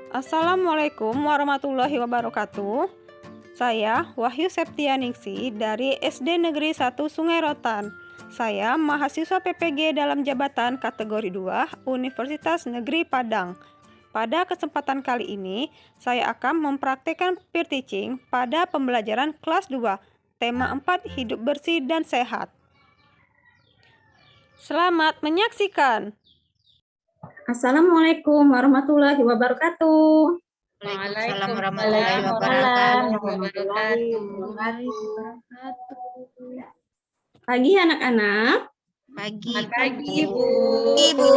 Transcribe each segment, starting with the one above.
Assalamualaikum warahmatullahi wabarakatuh. Saya Wahyu Septianingsi dari SD Negeri 1 Sungai Rotan. Saya mahasiswa PPG dalam jabatan kategori 2 Universitas Negeri Padang. Pada kesempatan kali ini, saya akan mempraktikkan peer teaching pada pembelajaran kelas 2, tema 4 hidup bersih dan sehat. Selamat menyaksikan. Assalamualaikum warahmatullahi wabarakatuh. Waalaikumsalam warahmatullahi wabarakatuh. Pagi anak-anak. Pagi, Bu. Ibu.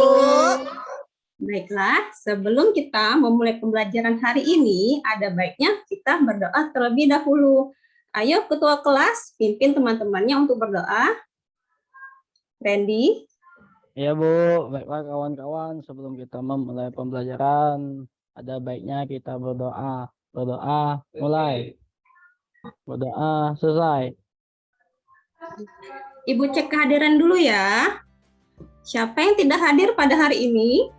Baiklah, sebelum kita memulai pembelajaran hari ini, ada baiknya kita berdoa terlebih dahulu. Ayo ketua kelas, pimpin teman-temannya untuk berdoa. Randy. Ya Bu, baiklah kawan-kawan, sebelum kita memulai pembelajaran, ada baiknya kita berdoa. Berdoa mulai. Berdoa selesai. Ibu cek kehadiran dulu ya. Siapa yang tidak hadir pada hari ini?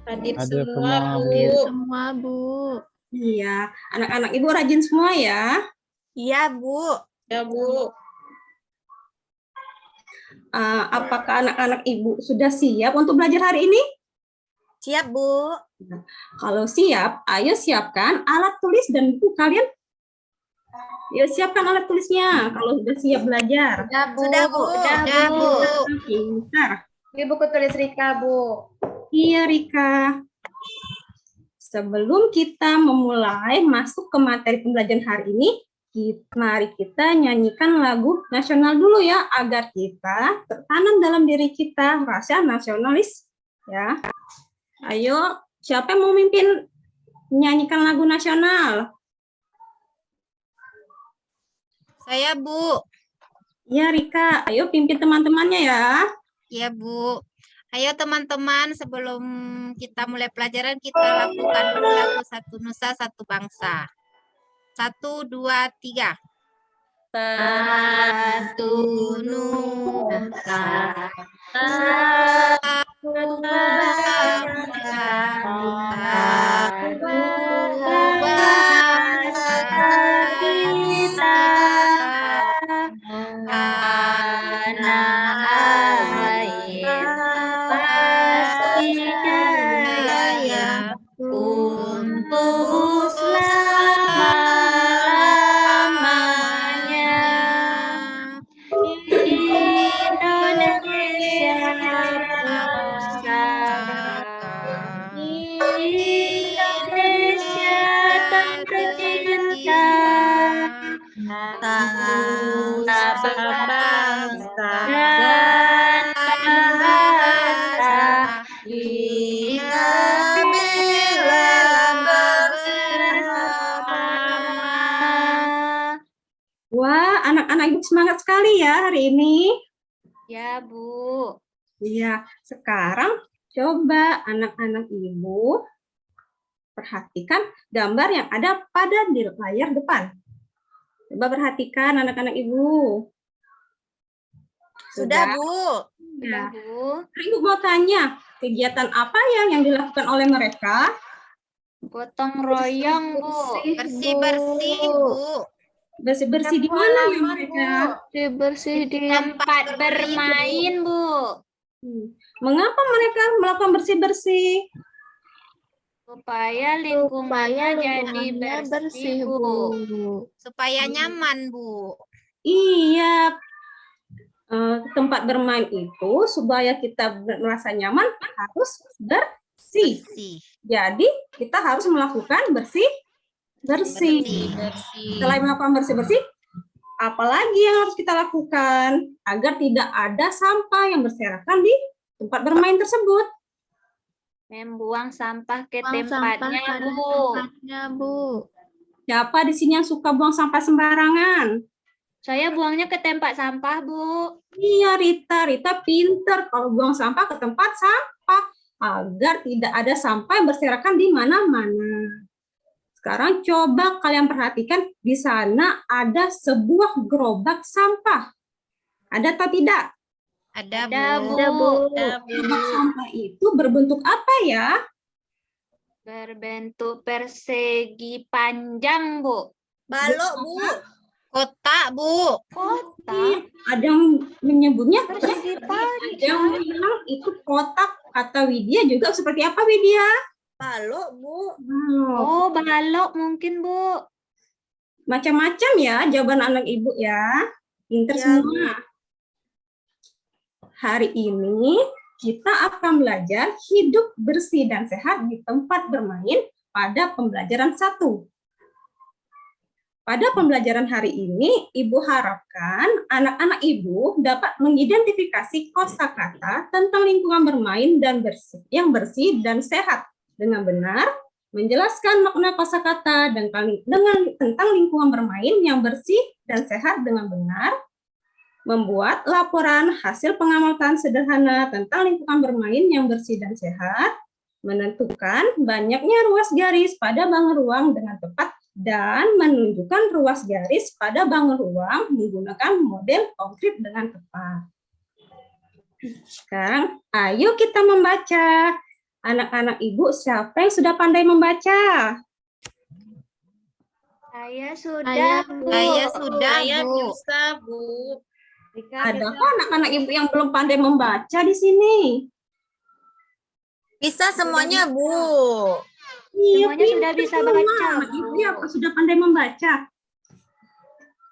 Hadir Semua, Bu. Iya, anak-anak ibu rajin semua ya. Iya, Bu. Ya, Bu. Apakah anak-anak ibu sudah siap untuk belajar hari ini? Siap, Bu. Kalau siap, ayo siapkan alat tulis dan buku kalian. Yuk siapkan alat tulisnya kalau sudah siap belajar. Sudah, Bu. Sudah, Bu. Pintar. Ini buku tulis Rika, Bu. Iya, Rika. Sebelum kita memulai masuk ke materi pembelajaran hari ini, mari kita nyanyikan lagu nasional dulu ya, agar kita tertanam dalam diri kita rasa nasionalis. Ya, ayo, siapa yang mau mimpin menyanyikan lagu nasional? Saya, Bu. Ya, Rika, ayo pimpin teman-temannya ya. Iya, Bu. Ayo teman-teman, sebelum kita mulai pelajaran, kita lakukan dulu lagu Satu Nusa, Satu Bangsa. 1, 2, 3. Satu nusa, Satu bangsa, satu bangsa kita, tanah air pasti jaya untuk selama-lamanya. Indonesia bangsa, Indonesia tercinta, tanah bangsa dan bahasa, kita bela bersama. Wah, anak-anak ibu semangat sekali ya hari ini. Ya, Bu. Iya, sekarang coba anak-anak ibu perhatikan gambar yang ada pada di layar depan. Coba perhatikan anak-anak ibu. Sudah, Bu. Ya. Bu. Ibu mau tanya, kegiatan apa yang dilakukan oleh mereka? Gotong royong, Bu. Bersih-bersih, Bu. Bersih-bersih di mana ya mereka? Bersih di tempat bermain, Bu. Mengapa mereka melakukan bersih-bersih? Supaya lingkungannya jadi bersih, Bu. Supaya nyaman, Bu. Iya, tempat bermain itu supaya kita merasa nyaman harus bersih. Jadi kita harus melakukan bersih. Setelah melakukan bersih, apalagi yang harus kita lakukan agar tidak ada sampah yang berserakan di tempat bermain tersebut? Membuang sampah ke tempatnya, Bu. Siapa di sini yang suka buang sampah sembarangan? Saya buangnya ke tempat sampah, Bu. Iya, Rita pinter kalau buang sampah ke tempat sampah agar tidak ada sampah yang berserakan di mana-mana. Sekarang coba kalian perhatikan di sana ada sebuah gerobak sampah. Ada atau tidak? Ada, Ada, Bu. Bu. Gerobak sampah itu berbentuk apa ya? Berbentuk persegi panjang, Bu. Balok, Bu. Kotak, Bu. Kotak. Ada yang menyebutnya Persegi ada yang bilang itu kotak. Kata Widya juga seperti apa, Widya? Balok, Bu. Balok. Oh, balok mungkin, Bu. Macam-macam ya jawaban anak ibu ya. Pinter Ya, semua. Hari ini kita akan belajar hidup bersih dan sehat di tempat bermain pada pembelajaran 1. Pada pembelajaran hari ini, Ibu harapkan anak-anak Ibu dapat mengidentifikasi kosakata tentang lingkungan bermain dan yang bersih dan sehat dengan benar, menjelaskan makna kosakata dan tentang lingkungan bermain yang bersih dan sehat dengan benar, membuat laporan hasil pengamatan sederhana tentang lingkungan bermain yang bersih dan sehat, menentukan banyaknya ruas garis pada bangun ruang dengan tepat, dan menunjukkan ruas garis pada bangun ruang menggunakan model konkret dengan tepat. Sekarang, ayo kita membaca. Anak-anak Ibu, siapa yang sudah pandai membaca? Saya sudah, Bu. Saya sudah, Bu. bisa, Bu. Ada kok anak-anak Ibu yang belum pandai membaca di sini? Bisa semuanya, Bu. Iya, Semuanya sudah bisa pintar baca, semua. Bu. Ibu ya sudah pandai membaca.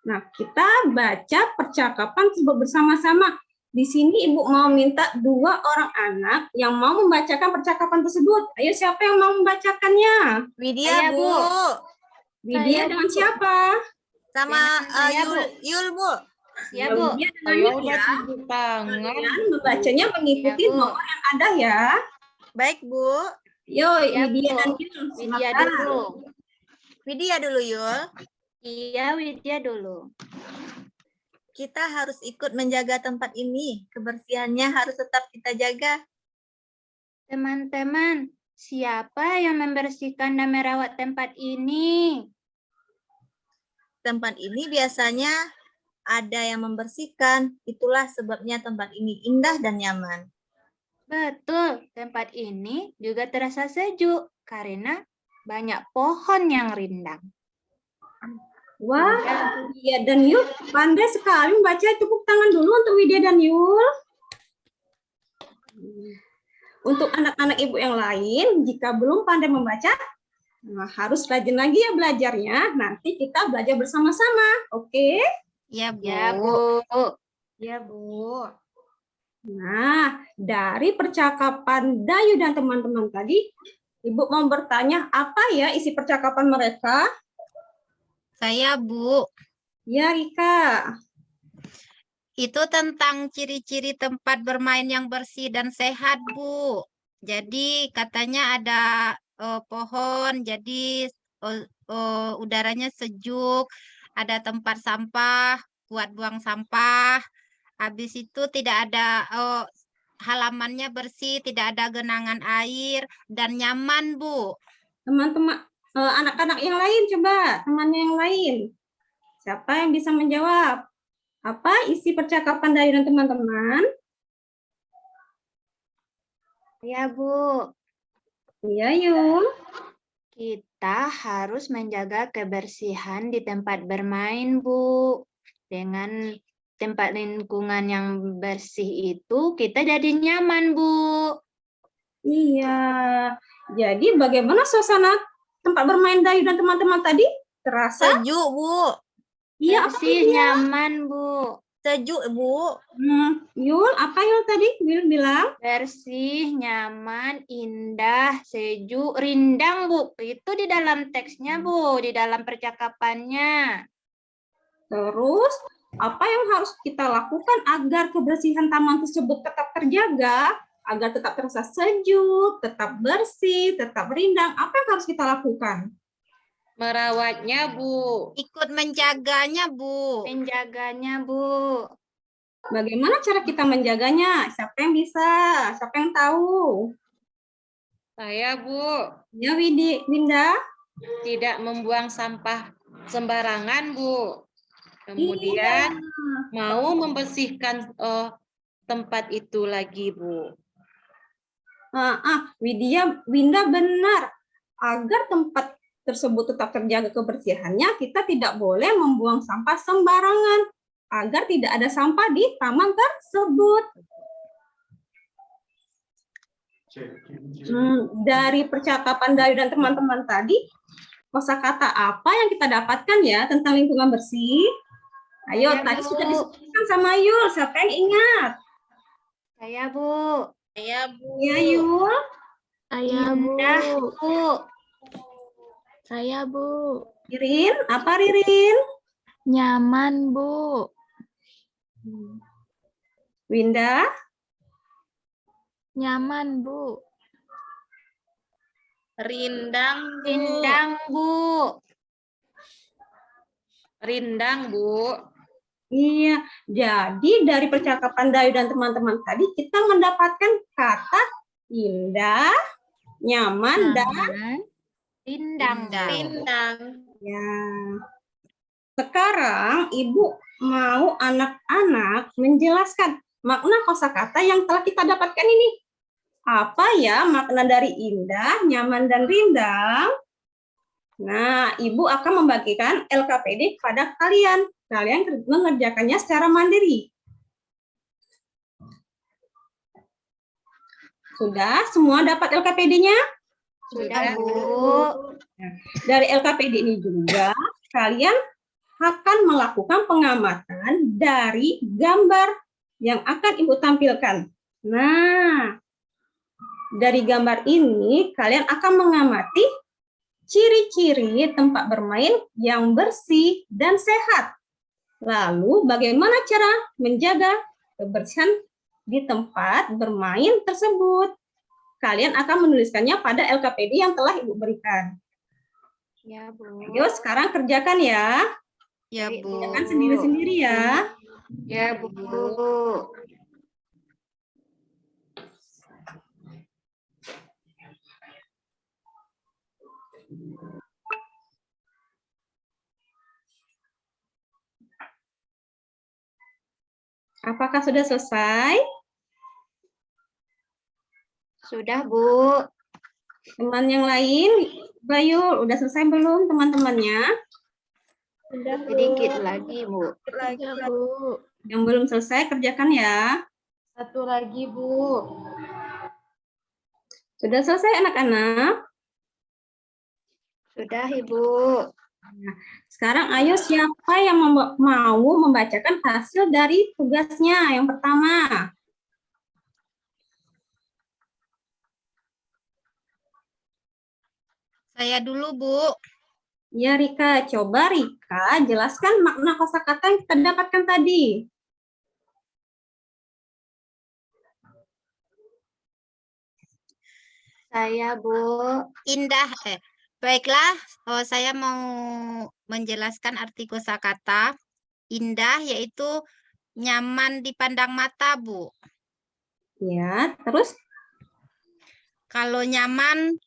Nah, kita baca percakapan bersama-sama. Di sini Ibu mau minta 2 orang anak yang mau membacakan percakapan tersebut. Ayo, siapa yang mau membacakannya? Widya, Saya, Bu. Bu. Widya dengan siapa? Sama Saya, Bu. Yul, Bu. Ya, Bu. Widya dengan Yul ya. Kalian membacanya mengikuti Ya, Bu. nomor yang ada ya. Baik, Bu. Yo, Ya, Widya Bu. dan Yul. Widya silakan. dulu. Widya dulu, Yul. Iya, Widya dulu. Kita harus ikut menjaga tempat ini. Kebersihannya harus tetap kita jaga. Teman-teman, siapa yang membersihkan dan merawat tempat ini? Tempat ini biasanya ada yang membersihkan. Itulah sebabnya tempat ini indah dan nyaman. Betul, tempat ini juga terasa sejuk karena banyak pohon yang rindang. Wah, Widya dan Yul pandai sekali membaca. Tepuk tangan dulu untuk Widya dan Yul. Untuk anak-anak Ibu yang lain, jika belum pandai membaca, harus rajin lagi ya belajarnya. Nanti kita belajar bersama-sama, oke? Ya, Bu. Ya, Bu. Ya, Bu. Nah, dari percakapan Dayu dan teman-teman tadi, Ibu mau bertanya apa ya isi percakapan mereka? Saya, Bu. Ya, Rika. Itu tentang ciri-ciri tempat bermain yang bersih dan sehat, Bu. Jadi katanya ada pohon, jadi udaranya sejuk, ada tempat sampah, buat buang sampah. Habis itu tidak ada halamannya bersih, tidak ada genangan air, dan nyaman, Bu. Teman-teman, anak-anak yang lain coba, temannya yang lain. Siapa yang bisa menjawab? Apa isi percakapan Dayu dan teman-teman? Ya, Bu. Iya, Yul. Kita harus menjaga kebersihan di tempat bermain, Bu. Dengan tempat lingkungan yang bersih itu, kita jadi nyaman, Bu. Iya. Jadi bagaimana suasana tempat bermain Dayu dan teman-teman tadi? Terasa? Sejuk, Bu. Iya, apa Bersih, Widya? nyaman, Bu. Sejuk, Bu. Yul, apa Yul tadi? Yul bilang? Bersih, nyaman, indah, sejuk, rindang, Bu. Itu di dalam teksnya, Bu. Di dalam percakapannya. Terus, apa yang harus kita lakukan agar kebersihan taman tersebut tetap terjaga? Agar tetap terasa sejuk, tetap bersih, tetap rindang. Apa yang harus kita lakukan? Merawatnya, Bu. Ikut menjaganya, Bu. Menjaganya, Bu. Bagaimana cara kita menjaganya? Siapa yang bisa? Siapa yang tahu? Saya, Bu, Ya, Winda. tidak membuang sampah sembarangan, Bu. Kemudian mau membersihkan tempat itu lagi, Bu. Winda benar. agar tempat tersebut tetap terjaga kebersihannya, kita tidak boleh membuang sampah sembarangan agar tidak ada sampah di taman tersebut. Dari percakapan Dayu dan teman-teman tadi, kosakata apa yang kita dapatkan ya tentang lingkungan bersih? Ayo, Ya, tadi Bu. sudah disebutkan sama Yul. Siapa yang ingat? Saya, Bu. Saya, Bu. Ya, Yul. Indah, Bu. Saya, Bu. Ririn, apa Ririn? Nyaman, Bu. Winda? Nyaman, Bu. Rindang, Bu. Rindang, Bu. Rindang, Bu. Iya, jadi dari percakapan Dayu dan teman-teman tadi kita mendapatkan kata indah, nyaman, dan Rindang, Bu. Rindang. ya. Sekarang Ibu mau anak-anak menjelaskan makna kosakata yang telah kita dapatkan ini. Apa ya makna dari indah, nyaman, dan rindang? Nah, Ibu akan membagikan LKPD kepada kalian. Kalian mengerjakannya secara mandiri. Sudah? Semua dapat LKPD-nya? Sudah, Bu. Dari LKPD ini juga, kalian akan melakukan pengamatan dari gambar yang akan Ibu tampilkan. Nah, dari gambar ini, kalian akan mengamati ciri-ciri tempat bermain yang bersih dan sehat. Lalu, bagaimana cara menjaga kebersihan di tempat bermain tersebut? Kalian akan menuliskannya pada LKPD yang telah Ibu berikan. Ya, Bu. Ayo, sekarang kerjakan ya. Ya, Bu. Kerjakan sendiri-sendiri ya. Ya, Bu. Apakah sudah selesai? Sudah, Bu. Teman yang lain, Bayu, udah selesai belum teman-temannya? Sedikit lagi, Bu. Ya, Bu. Yang belum selesai, kerjakan ya. Satu lagi, Bu. Sudah selesai anak-anak? Sudah, Ibu. Sekarang ayo siapa yang mau membacakan hasil dari tugasnya yang pertama? Saya dulu, Bu. Ya Rika, coba Rika jelaskan makna kosakata yang kita dapatkan tadi. Saya, Bu. Indah. Baiklah, saya mau menjelaskan arti kosakata. Indah yaitu nyaman dipandang mata, Bu. Ya, terus? Kalau nyaman,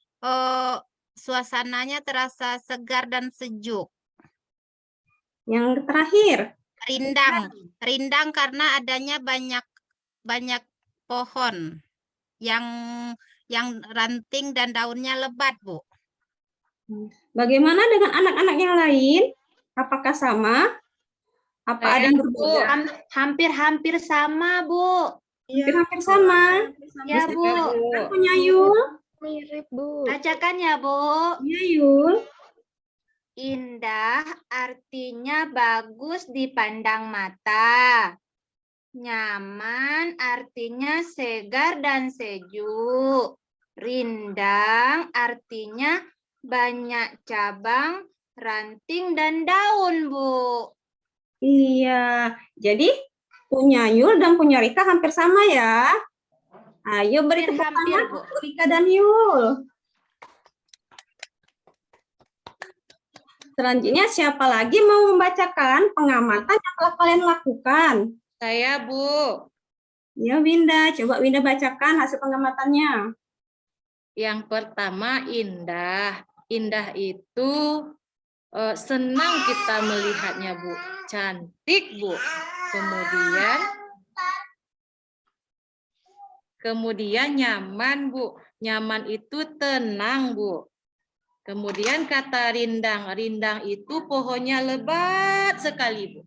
suasananya terasa segar dan sejuk. Yang terakhir? Rindang. Rindang karena adanya banyak pohon yang ranting dan daunnya lebat, Bu. Bagaimana dengan anak-anak yang lain? Apakah sama? Apa ada yang berbeda? Hampir-hampir sama, Bu. Hampir-hampir sama. Ya, Bu. Punya Yul? Mirip, Bu. Bacakan ya, Bu. Ya Yul. Indah artinya bagus dipandang mata. Nyaman artinya segar dan sejuk. Rindang artinya banyak cabang, ranting, dan daun, Bu. Iya, jadi punya Yul dan punya Rika hampir sama ya. Ayo beri tepuk Hampir, tangan Bu. untuk Rika dan Yul. Selanjutnya siapa lagi mau membacakan pengamatan yang telah kalian lakukan? Saya, Bu. Ya Winda, coba Winda bacakan hasil pengamatannya. Yang pertama, indah. Indah itu senang kita melihatnya, Bu. Cantik, Bu. Kemudian nyaman, Bu. Nyaman itu tenang, Bu. Kemudian kata rindang. Rindang itu pohonnya lebat sekali, Bu.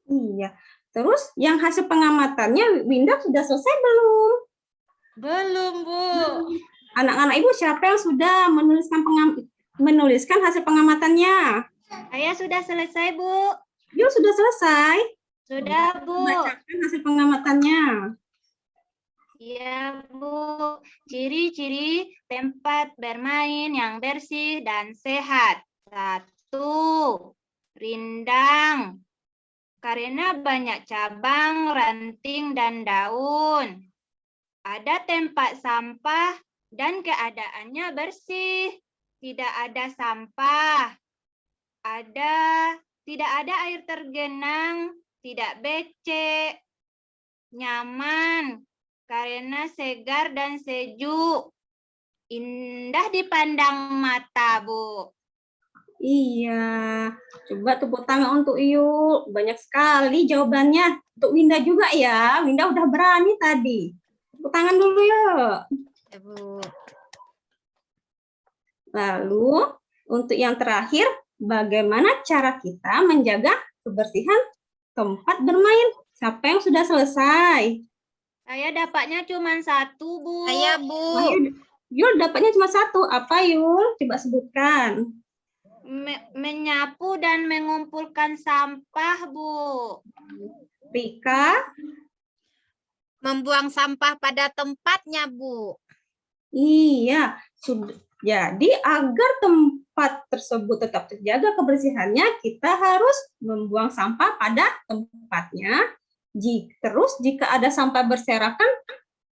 Iya. Terus yang hasil pengamatannya Winda sudah selesai belum? Belum, Bu. Anak-anak Ibu siapa yang sudah menuliskan hasil pengamatannya? Saya sudah selesai, Bu. Yuk sudah selesai. Sudah, Bu. Bacakan hasil pengamatannya. Iya, Bu. Ciri-ciri tempat bermain yang bersih dan sehat. 1. Rindang. Karena banyak cabang, ranting, dan daun. Ada tempat sampah dan keadaannya bersih. Tidak ada sampah. Tidak ada air tergenang, tidak becek. Nyaman. Karena segar dan sejuk. Indah dipandang mata, Bu. Iya. Coba tepuk tangan untuk Iyul. Banyak sekali jawabannya. Untuk Winda juga ya. Winda udah berani tadi. Tepuk tangan dulu yuk. Ya, Bu. Lalu untuk yang terakhir, bagaimana cara kita menjaga kebersihan tempat bermain? Siapa yang sudah selesai? Saya dapatnya cuma 1, Bu. Saya, Bu. Yul dapatnya cuma 1. Apa Yul? Coba sebutkan. Menyapu dan mengumpulkan sampah, Bu. Rika? Membuang sampah pada tempatnya, Bu. Iya. Jadi agar tempat tersebut tetap terjaga kebersihannya, kita harus membuang sampah pada tempatnya. Terus jika ada sampah berserakan,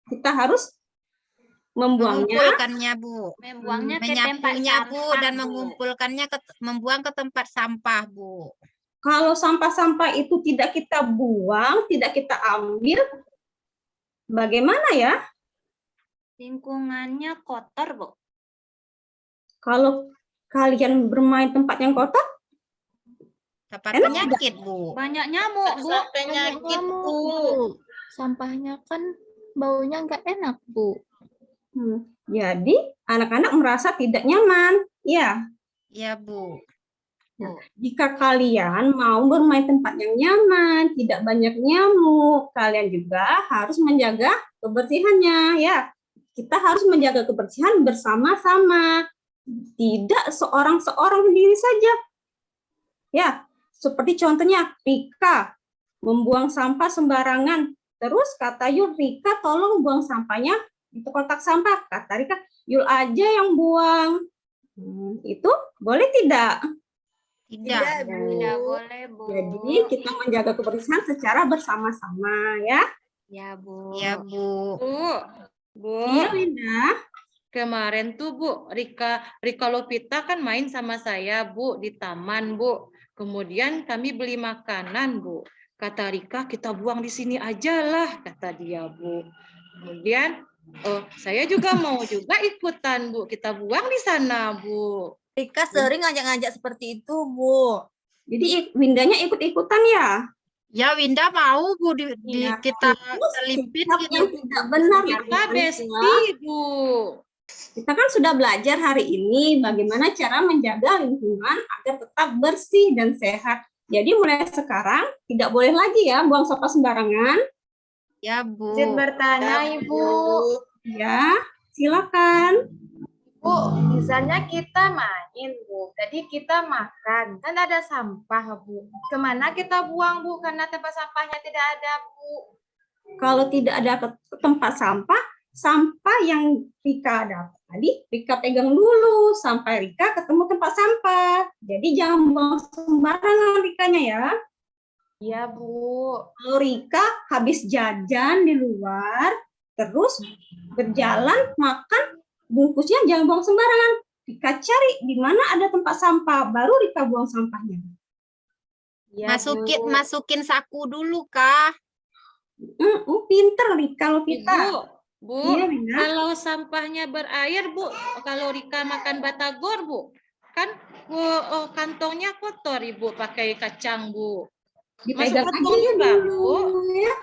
kita harus membuangnya. Mengumpulkannya, Bu. Membuangnya ke tempat Menyapunya, sampah, Bu, dan mengumpulkannya membuang ke tempat sampah, Bu. Kalau sampah-sampah itu tidak kita buang, tidak kita ambil, bagaimana ya? Lingkungannya kotor, Bu. Kalau kalian bermain tempat yang kotor, Dapat penyakit, Bu. Banyak nyamuk, Bu. Penyakit, Bu. Sampahnya kan baunya nggak enak, Bu. Jadi anak-anak merasa tidak nyaman. Ya. Ya, Bu. Jika kalian mau bermain tempat yang nyaman, tidak banyak nyamuk, kalian juga harus menjaga kebersihannya. Ya, kita harus menjaga kebersihan bersama-sama. Tidak seorang-seorang sendiri saja. Ya, seperti contohnya Rika membuang sampah sembarangan. Terus kata Yul, Rika tolong buang sampahnya di kotak sampah. Kata Rika, Yul aja yang buang. Itu boleh tidak? Tidak, Bu. Tidak boleh, Bu. Jadi kita menjaga kebersihan secara bersama-sama ya. Ya, Bu. Ya, Bu. Bu. Iya, Linda. Kemarin tuh, Bu, Rika Lovita kan main sama saya, Bu, di taman, Bu. Kemudian kami beli makanan, Bu. Kata Rika, kita buang di sini aja lah, kata dia, Bu. Kemudian, saya juga mau juga ikutan, Bu. Kita buang di sana, Bu. Rika sering ngajak-ngajak seperti itu, Bu. Jadi Windanya ikut-ikutan ya? Ya, Winda mau, Bu, Ya, kita itu selipin sikap gitu. yang tidak benar. Kita bestie, Bu. Kita kan sudah belajar hari ini bagaimana cara menjaga lingkungan agar tetap bersih dan sehat. Jadi mulai sekarang tidak boleh lagi ya buang sampah sembarangan. Ya, Bu. Izin bertanya, Ibu. Ya, silakan. Bu, misalnya kita main, Bu. Jadi kita makan, kan ada sampah, Bu. Kemana kita buang, Bu? Karena tempat sampahnya tidak ada, Bu. Kalau tidak ada tempat sampah, sampah yang Rika dapat tadi, Rika pegang dulu sampai Rika ketemu tempat sampah. Jadi jangan buang sembarangan Rikanya ya. Iya, Bu. Kalau Rika habis jajan di luar, terus berjalan makan, bungkusnya jangan buang sembarangan. Rika cari di mana ada tempat sampah, baru Rika buang sampahnya. Iya, Bu. Masukin saku dulu, Kak. Pinter Rika Lovita. Bu, Iya, Wina. kalau sampahnya berair, Bu, kalau Rika makan batagor, Bu, kan kantongnya kotor, Ibu, pakai kacang, Bu. Dipegang Masuk aja kantong juga, dulu Bu. ya.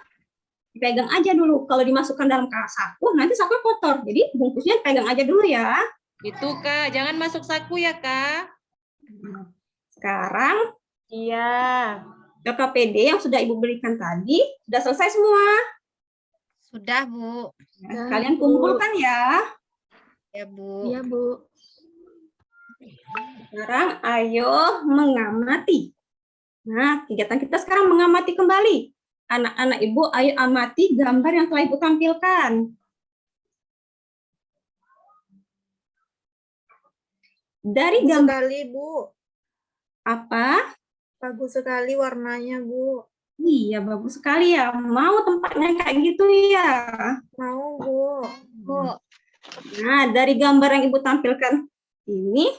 Dipegang aja dulu. Kalau dimasukkan dalam saku, nanti sakunya kotor. Jadi bungkusnya pegang aja dulu ya. Itu Kak, jangan masuk saku ya Kak. Sekarang Iya. KKPD yang sudah Ibu berikan tadi sudah selesai semua. Sudah, Bu. Ya, kalian kumpulkan ya. Ya, Bu. Iya, Bu. Sekarang ayo mengamati. Nah, kegiatan kita sekarang mengamati kembali. Anak-anak Ibu, ayo amati gambar yang telah Ibu tampilkan. Dari Bagus gambar sekali, Bu. apa? Bagus sekali warnanya, Bu. Iya, bagus sekali ya. Mau tempatnya kayak gitu ya. Mau, Bu. Bu. Nah, dari gambar yang Ibu tampilkan ini,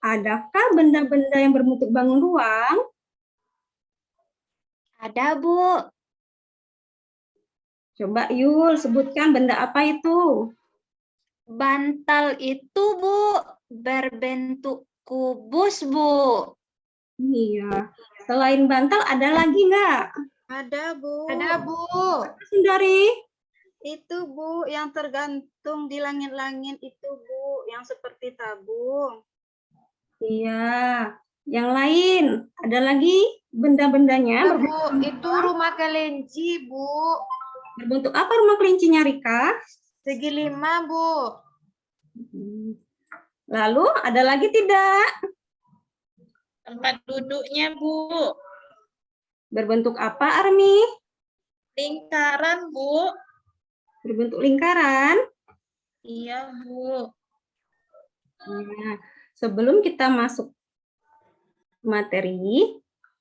adakah benda-benda yang berbentuk bangun ruang? Ada, Bu. Coba Yul, sebutkan benda apa itu? Bantal itu, Bu, berbentuk kubus, Bu. Iya. Selain bantal, ada lagi nggak? Ada, Bu. Ada, Bu. Sundari? Itu, Bu, yang tergantung di langit-langit itu, Bu, yang seperti tabung. Iya. Yang lain, ada lagi benda-bendanya Bu, itu rumah kelinci, Bu. berbentuk apa rumah kelincinya, Rika? Segi 5, Bu. Lalu ada lagi tidak? Tempat duduknya, Bu. Berbentuk apa, Armi? Lingkaran, Bu. Berbentuk lingkaran. Iya, Bu. Nah, sebelum kita masuk materi,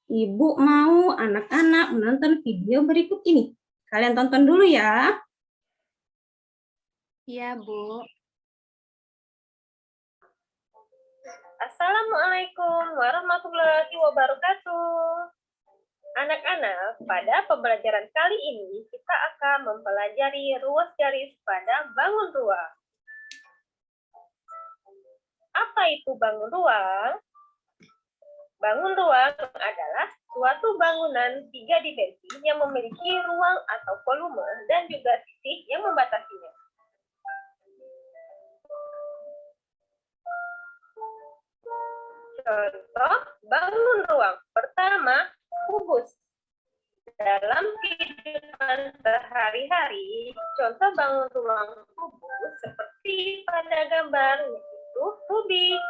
Ibu mau anak-anak menonton video berikut ini. Kalian tonton dulu ya. Iya, Bu. Assalamualaikum warahmatullahi wabarakatuh. Anak-anak, pada pembelajaran kali ini kita akan mempelajari ruas garis pada bangun ruang. Apa itu bangun ruang? Bangun ruang adalah suatu bangunan 3 dimensi yang memiliki ruang atau volume dan juga sisi yang membatasinya. Contoh bangun ruang. Pertama, kubus. Dalam kehidupan sehari-hari, contoh bangun ruang kubus seperti pada gambar yaitu kubik.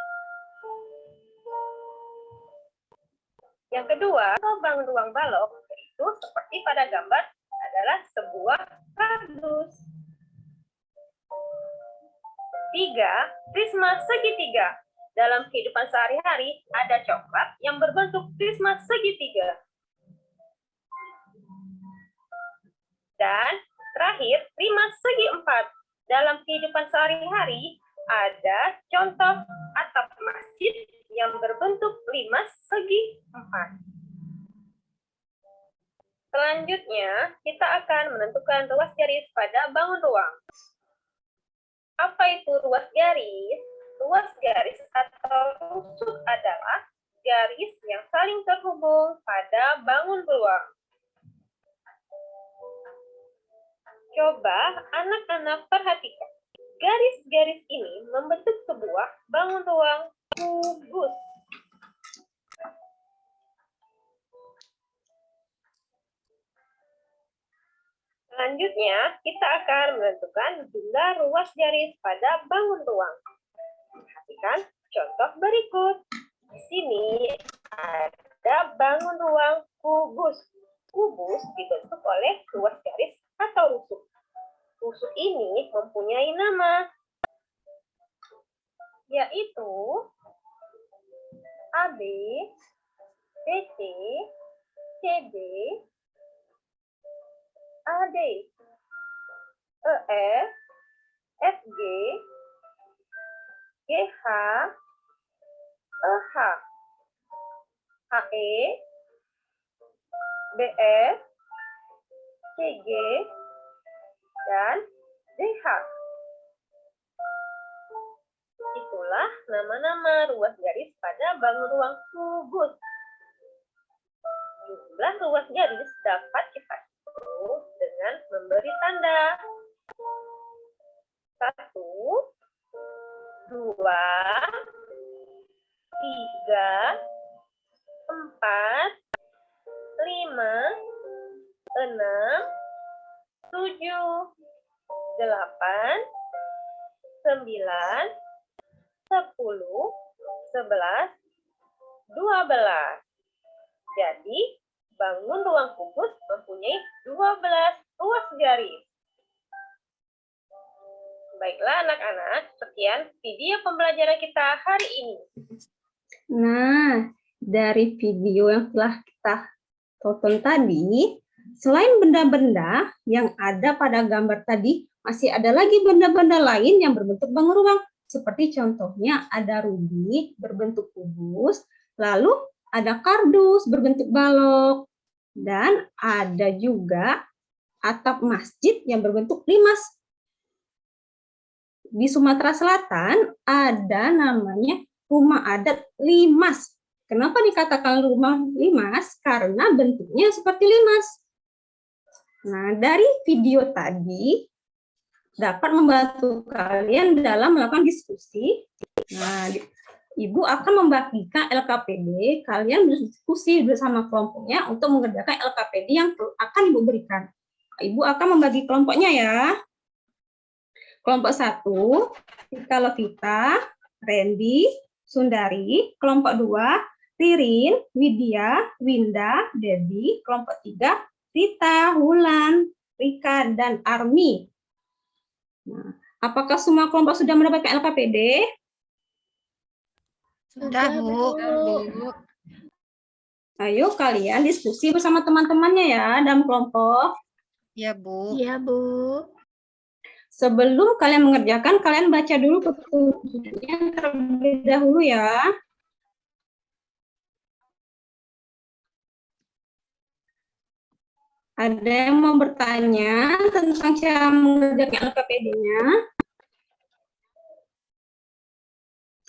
Yang kedua, contoh bangun ruang balok yaitu seperti pada gambar adalah sebuah kardus. 3. Prisma segitiga. Dalam kehidupan sehari-hari, ada coklat yang berbentuk prisma segitiga. Dan terakhir, prisma segi 4. Dalam kehidupan sehari-hari, ada contoh atap masjid yang berbentuk prisma segi 4. Selanjutnya, kita akan menentukan ruas garis pada bangun ruang. Apa itu ruas garis? Ruas garis atau rusuk adalah garis yang saling terhubung pada bangun ruang. Coba anak-anak perhatikan. Garis-garis ini membentuk sebuah bangun ruang kubus. Selanjutnya, kita akan menentukan jumlah ruas garis pada bangun ruang. Perhatikan contoh berikut. Di sini ada bangun ruang kubus. Kubus dibentuk oleh ruas garis atau rusuk. Rusuk ini mempunyai nama, yaitu AB, BC, CB, AD, EF, FG, GH, EH, HE, BF, CG, dan DH. Itulah nama-nama ruas garis pada bangun ruang kubus. Jumlah ruas garis dapat kita hitung dengan memberi tanda. 1, 2, 3, 4, 5, 6, 7, 8, 9, 10, 11, 12. Jadi, bangun ruang kubus mempunyai 12 ruas garis. Baiklah anak-anak, sekian video pembelajaran kita hari ini. Nah, dari video yang telah kita tonton tadi, selain benda-benda yang ada pada gambar tadi, masih ada lagi benda-benda lain yang berbentuk bangun ruang. Seperti contohnya ada rubik berbentuk kubus, lalu ada kardus berbentuk balok, dan ada juga atap masjid yang berbentuk limas. Di Sumatera Selatan ada namanya rumah adat limas. Kenapa dikatakan rumah limas? Karena bentuknya seperti limas. Nah, dari video tadi dapat membantu kalian dalam melakukan diskusi. Nah, Ibu akan membagikan LKPD, kalian berdiskusi bersama kelompoknya untuk mengerjakan LKPD yang akan Ibu berikan. Ibu akan membagi kelompoknya ya. Kelompok 1, Rika Lovita, Randy, Sundari. Kelompok 2, Ririn, Widya, Winda, Debbie. Kelompok 3, Rita, Wulan, Rika, dan Armi. Nah, apakah semua kelompok sudah mendapatkan LKPD? Sudah, Bu. Ayo kalian diskusi bersama teman-temannya ya dalam kelompok. Ya, Bu. Iya, Bu. Sebelum kalian mengerjakan, kalian baca dulu petunjuknya terlebih dahulu ya. Ada yang mau bertanya tentang cara mengerjakan LKPD-nya?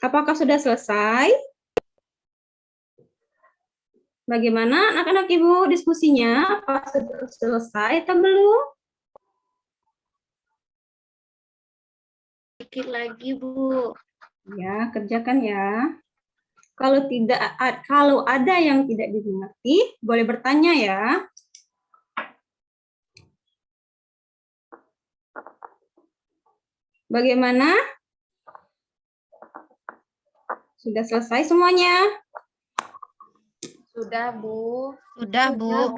Apakah sudah selesai? Bagaimana anak-anak Ibu diskusinya? Apa sudah selesai atau belum? Sedikit lagi, Bu. Ya, kerjakan ya. Kalau ada yang tidak dimengerti, boleh bertanya ya. Bagaimana? Sudah selesai semuanya? Sudah, Bu. Sudah, Bu.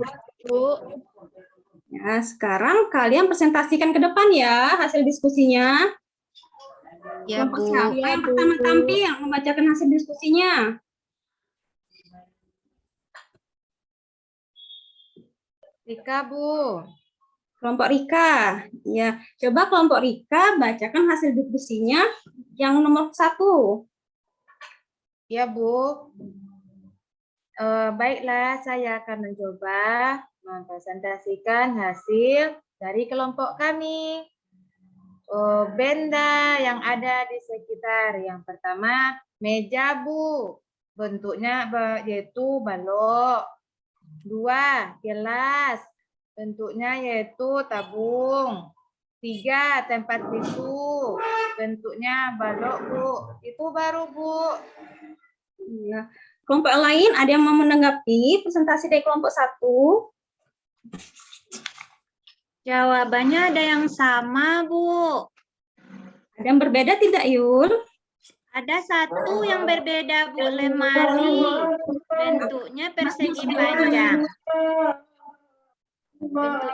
Ya, sekarang kalian presentasikan ke depan ya hasil diskusinya. Ya, Kelompok Bu. siapa yang pertama tampil membacakan hasil diskusinya? Rika, Bu. Kelompok Rika. Ya, coba kelompok Rika bacakan hasil diskusinya yang nomor 1. Ya, Bu. Baiklah, saya akan mencoba mempresentasikan hasil dari kelompok kami. Benda yang ada di sekitar. Yang pertama, meja, Bu. Bentuknya yaitu balok. 2, gelas. Bentuknya yaitu tabung. 3, tempat tisu. Bentuknya balok, Bu. Itu baru, Bu. Ya. Kelompok lain ada yang mau menanggapi presentasi dari kelompok 1? Jawabannya ada yang sama, Bu. Ada yang berbeda tidak, Yul? Ada satu yang berbeda, Bu, lemari. Bentuknya persegi panjang. Bentuk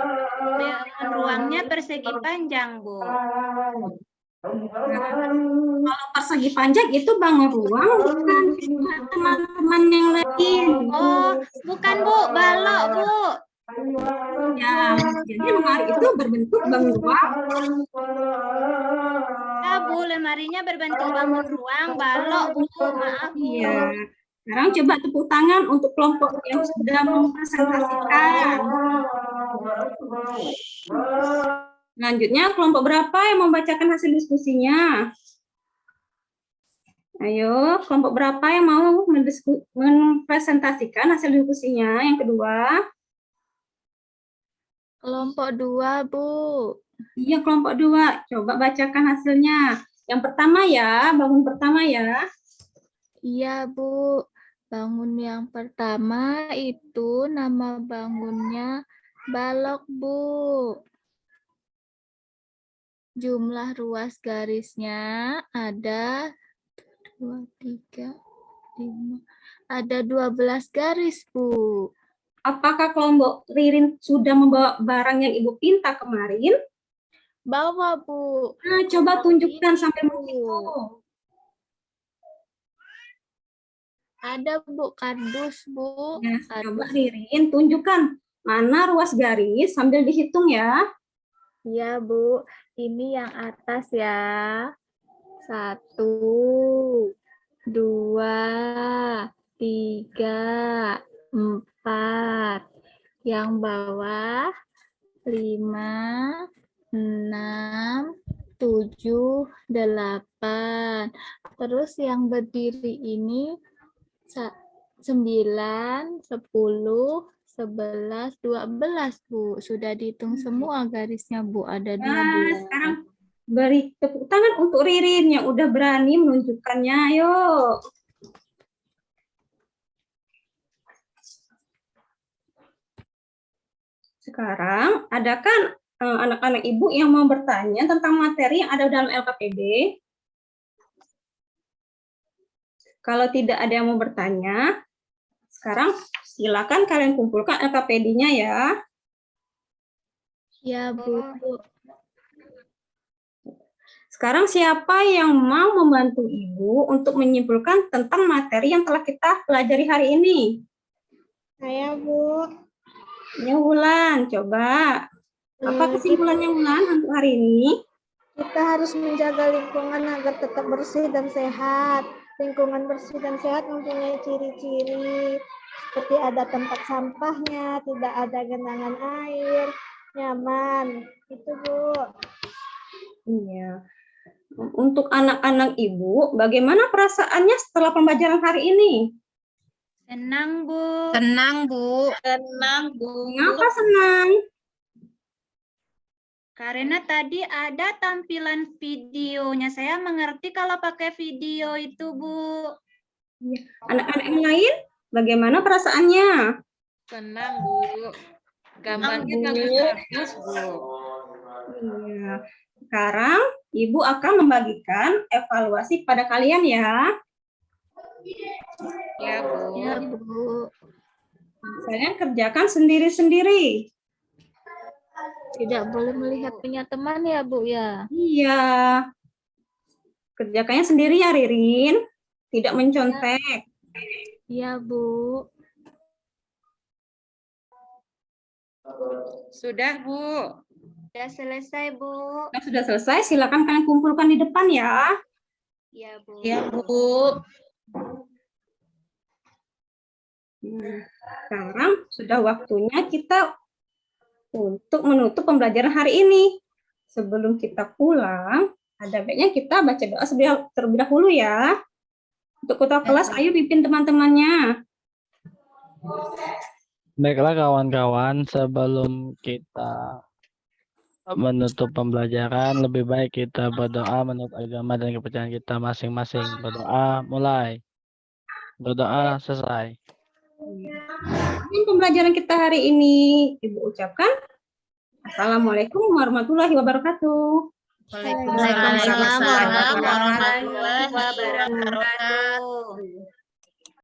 ruangnya persegi panjang, Bu. Kalau persegi panjang itu bangun ruang, bukan teman-teman yang lain. Oh, bukan, Bu, balok, Bu. Ya, jadi lemari itu berbentuk bangun ruang. Ya, Bu, lemarinya berbentuk bangun ruang, balok, Bu. Maaf, Bu. Iya. Sekarang coba tepuk tangan untuk kelompok yang sudah mempresentasikan. Selanjutnya, kelompok berapa yang membacakan hasil diskusinya? Ayo, kelompok berapa yang mau mempresentasikan hasil diskusinya? Yang kedua. Kelompok 2, Bu. Iya, kelompok 2. Coba bacakan hasilnya. Yang pertama ya, bangun pertama ya. Iya, Bu. Bangun yang pertama itu nama bangunnya balok, Bu. Jumlah ruas garisnya ada 2, 3, 5. Ada 12 garis, Bu. Apakah kelompok Ririn sudah membawa barang yang Ibu pinta kemarin? Bawa, Bu. Nah, coba tunjukkan sampai begitu. Ada, Bu, kardus, Bu. Nah, Kardus. coba Ririn tunjukkan mana ruas garis sambil dihitung ya. Iya, Bu. Ini yang atas ya. 1, 2, 3, 4. Yang bawah 5, 6, 7, 8. Terus yang berdiri ini 9, 10, 11, 12, Bu. Sudah dihitung semua garisnya, Bu. Ada 12. Sekarang beri tepuk tangan untuk Ririn yang udah berani menunjukkannya. Ayo. Sekarang, adakah anak-anak Ibu yang mau bertanya tentang materi yang ada dalam LKPD? Kalau tidak ada yang mau bertanya, sekarang silakan kalian kumpulkan LKPD-nya ya. Ya, Bu. Sekarang siapa yang mau membantu Ibu untuk menyimpulkan tentang materi yang telah kita pelajari hari ini? Saya, Bu. Ya, Wulan, coba. Apa kesimpulannya Wulan untuk hari ini? Kita harus menjaga lingkungan agar tetap bersih dan sehat. Lingkungan bersih dan sehat mempunyai ciri-ciri seperti ada tempat sampahnya, tidak ada genangan air, nyaman. Itu, Bu. Iya. Untuk anak-anak Ibu, bagaimana perasaannya setelah pembelajaran hari ini? Senang, Bu. Senang, Bu. Tenang, Bu. Kenapa senang? Karena tadi ada tampilan videonya. Saya mengerti kalau pakai video itu, Bu. Anak-anak yang lain, bagaimana perasaannya? Senang, Bu. Gambarnya Bu. bagus-bagus, Bu. Iya. Sekarang Ibu akan membagikan evaluasi pada kalian ya. Ya, Bu. Ya, Bu. Kalian kerjakan sendiri-sendiri. Tidak boleh melihat punya teman ya, Bu, ya. Iya. Kerjakannya sendiri ya, Ririn. Tidak mencontek. Iya, Bu. Sudah, Bu. Sudah selesai, Bu. Nah, sudah selesai, silakan kalian kumpulkan di depan ya. Ya, Bu. Ya, Bu. Sekarang sudah waktunya kita untuk menutup pembelajaran hari ini. Sebelum kita pulang, ada baiknya kita baca doa terlebih dahulu ya. Untuk ketua kelas, ayo pimpin teman-temannya. Baiklah kawan-kawan, sebelum kita menutup pembelajaran, lebih baik kita berdoa menurut agama dan kepercayaan kita masing-masing. Berdoa mulai. Berdoa selesai. Ini pembelajaran kita hari ini. Ibu ucapkan Assalamualaikum warahmatullahi wabarakatuh. Waalaikumsalam warahmatullahi warahmatullahi wabarakatuh.